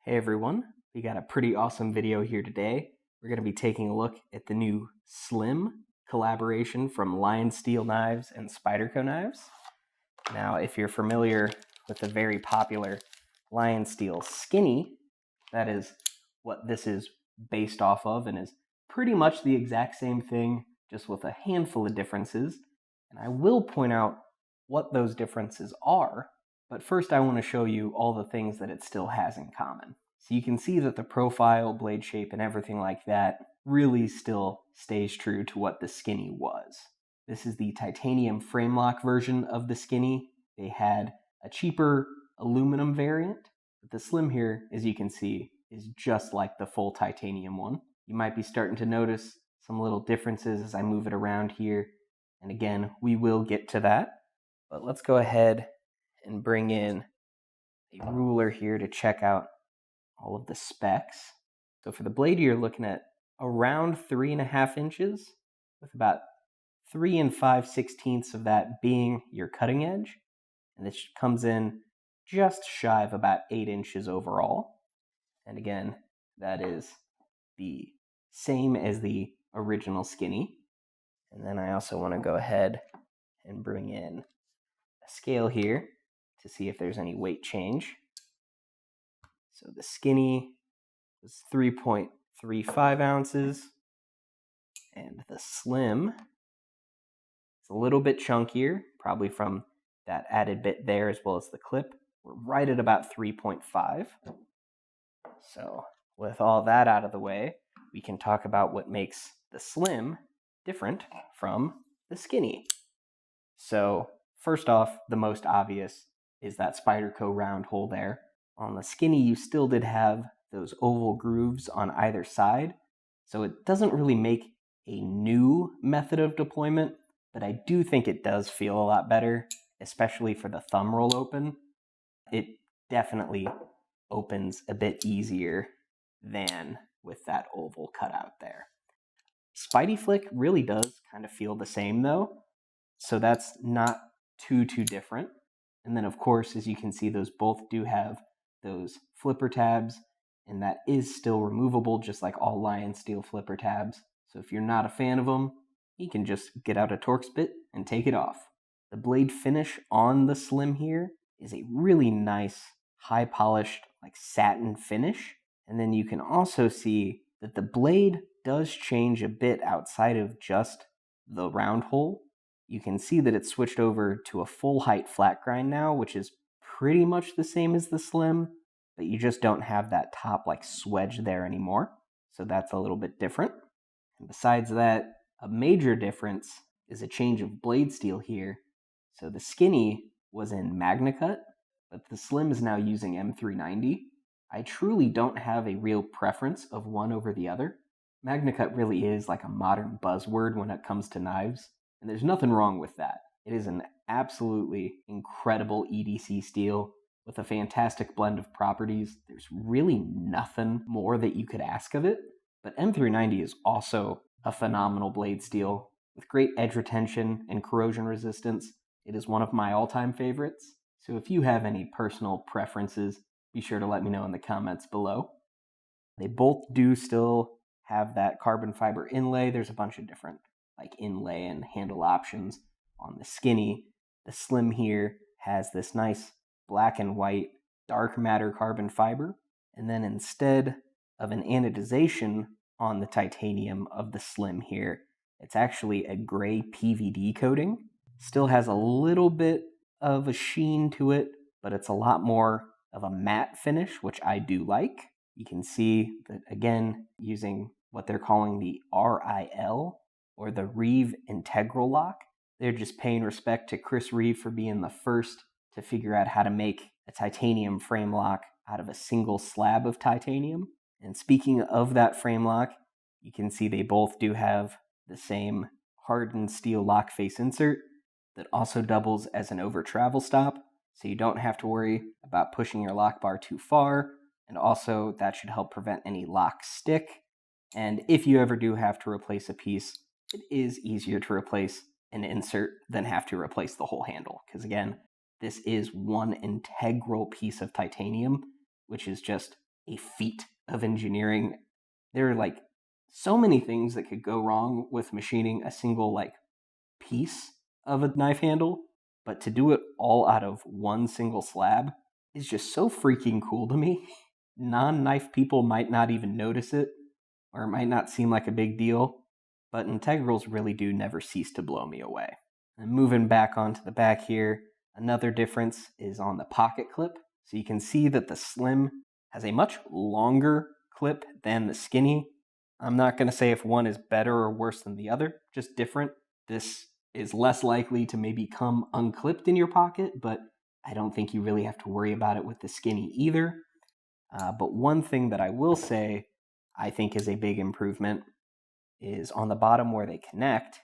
Hey everyone, we got a pretty awesome video here today. We're going to be taking a look at the new Slym collaboration from LionSteel knives and Spyderco knives. Now, if you're familiar with the very popular LionSteel Skinny, that is what this is based off of and is pretty much the exact same thing, just with a handful of differences. And I will point out what those differences are, but first I want to show you all the things that it still has in common. So you can see that the profile, blade shape, and everything like that really still stays true to what the Skinny was. This is the titanium frame lock version of the Skinny. They had a cheaper aluminum variant, but the Slym here, as you can see, is just like the full titanium one. You might be starting to notice some little differences as I move it around here. And again, we will get to that. But let's go ahead and bring in a ruler here to check out all of the specs. So for the blade, you're looking at around 3.5 inches, with about 3 5/16 of that being your cutting edge. And this comes in just shy of about 8 inches overall. And again, that is the same as the original Skinny. And then I also want to go ahead and bring in a scale here to see if there's any weight change. So the Skinny was 3.35 ounces, and the Slym is a little bit chunkier, probably from that added bit there as well as the clip. We're right at about 3.5. So with all that out of the way, we can talk about what makes the Slym different from the Skinny. So first off, the most obvious is that Spyderco round hole there. On the Skinny, you still did have those oval grooves on either side, so it doesn't really make a new method of deployment, but I do think it does feel a lot better, especially for the thumb roll open. It definitely opens a bit easier than with that oval cutout there. Spidey Flick really does kind of feel the same though, so that's not too different. And then of course, as you can see, those both do have those flipper tabs, and that is still removable, just like all LionSteel flipper tabs. So if you're not a fan of them, you can just get out a Torx bit and take it off. The blade finish on the Slym here is a really nice, high polished, like satin finish. And then you can also see that the blade does change a bit outside of just the round hole. You can see that it's switched over to a full height flat grind now, which is pretty much the same as the Slym, but you just don't have that top like swedge there anymore. So that's a little bit different. And besides that, a major difference is a change of blade steel here. So the Skinny was in MagnaCut, but the Slym is now using M390. I truly don't have a real preference of one over the other. MagnaCut really is like a modern buzzword when it comes to knives, and there's nothing wrong with that. It is an absolutely incredible EDC steel with a fantastic blend of properties. There's really nothing more that you could ask of it. But M390 is also a phenomenal blade steel with great edge retention and corrosion resistance. It is one of my all-time favorites. So if you have any personal preferences, be sure to let me know in the comments below. They both do still have that carbon fiber inlay. There's a bunch of different like inlay and handle options on the Skinny. The Slym here has this nice black and white dark matter carbon fiber, and then instead of an anodization on the titanium of the Slym here, it's actually a gray PVD coating. Still has a little bit of a sheen to it, but it's a lot more of a matte finish, which I do like. You can see that again, using what they're calling the RIL, or the Reeve Integral Lock. They're just paying respect to Chris Reeve for being the first to figure out how to make a titanium frame lock out of a single slab of titanium. And speaking of that frame lock, you can see they both do have the same hardened steel lock face insert that also doubles as an over travel stop, so you don't have to worry about pushing your lock bar too far, and also that should help prevent any lock stick. And if you ever do have to replace a piece, it is easier to replace an insert than have to replace the whole handle, because again, this is one integral piece of titanium, which is just a feat of engineering. There are like so many things that could go wrong with machining a single like piece of a knife handle, but to do it all out of one single slab is just so freaking cool to me. Non-knife people might not even notice it, or it might not seem like a big deal, but integrals really do never cease to blow me away. And moving back onto the back here, another difference is on the pocket clip. So you can see that the Slym has a much longer clip than the Skinny. I'm not going to say if one is better or worse than the other, just different. This is less likely to maybe come unclipped in your pocket, but I don't think you really have to worry about it with the Skinny either. But one thing that I will say I think is a big improvement is on the bottom where they connect,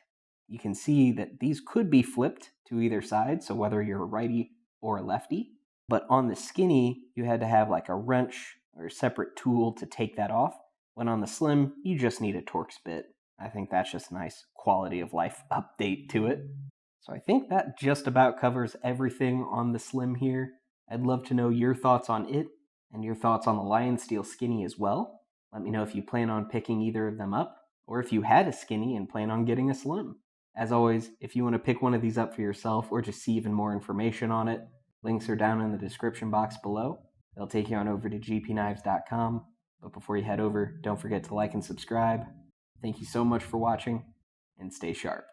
you can see that these could be flipped to either side, so whether you're a righty or a lefty. But on the Skinny, you had to have like a wrench or a separate tool to take that off. When on the Slym, you just need a Torx bit. I think that's just a nice quality of life update to it. So I think that just about covers everything on the Slym here. I'd love to know your thoughts on it and your thoughts on the LionSteel Skinny as well. Let me know if you plan on picking either of them up, or if you had a Skinny and plan on getting a Slym. As always, if you want to pick one of these up for yourself or just see even more information on it, links are down in the description box below. They'll take you on over to GPKNIVES.com. But before you head over, don't forget to like and subscribe. Thank you so much for watching, and stay sharp.